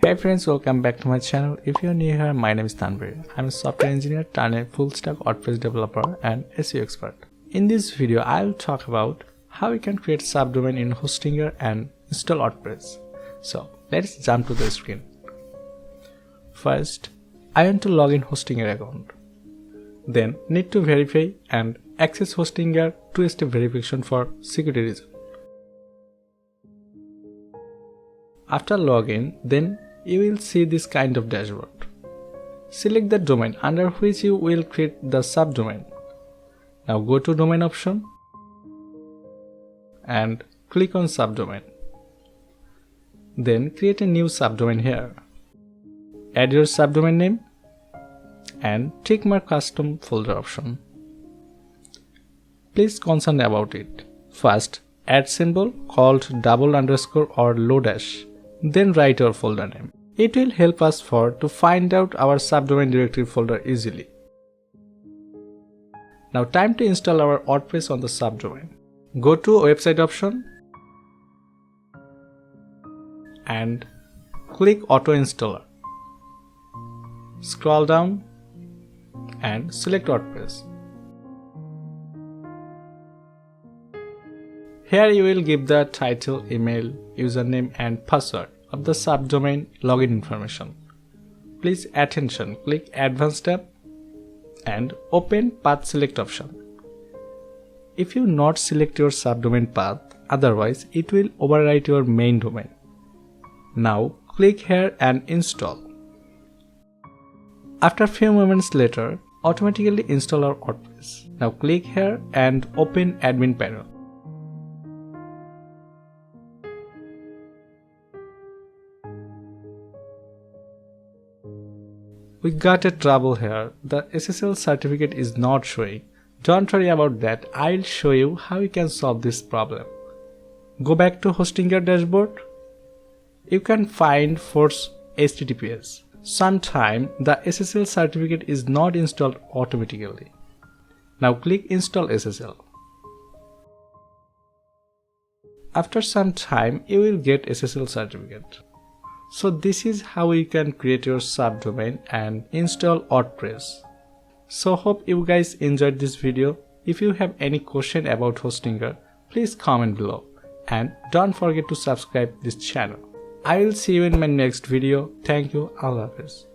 Hey friends, welcome back to my channel. If you're new here, my name is Tanvir. I'm a software engineer turned a full-stack WordPress developer and SEO expert. In this video, I'll talk about how you can create subdomain in Hostinger and install WordPress. So let's jump to the screen. First, I want to log in Hostinger account. Then need to verify and access Hostinger two-step verification for security reasons. After login, then you will see this kind of dashboard. Select the domain under which you will create the subdomain. Now go to domain option and click on subdomain. Then create a new subdomain here. Add your subdomain name and tick mark custom folder option. Please concern about it. First, add symbol called double_ or low dash. Then write our folder name. It will help us to find out our subdomain directory folder easily. Now time to install our WordPress on the subdomain. Go to website option and click auto installer. Scroll down and select WordPress. Here you will give the title, email, username and password of the subdomain login information. Please attention, click Advanced tab and open Path Select option. If you not select your subdomain path, otherwise it will overwrite your main domain. Now click here and install. After few moments later, automatically install our WordPress. Now click here and open admin panel. We got a trouble here. The SSL certificate is not showing. Don't worry about that. I'll show you how you can solve this problem. Go back to Hostinger dashboard. You can find force HTTPS. Sometimes the SSL certificate is not installed automatically. Now click Install SSL. After some time, you will get SSL certificate. So this is how you can create your subdomain and install WordPress. So hope you guys enjoyed this video. If you have any question about Hostinger, please comment below and don't forget to subscribe this channel. I will see you in my next video. Thank you. Allah Hafiz.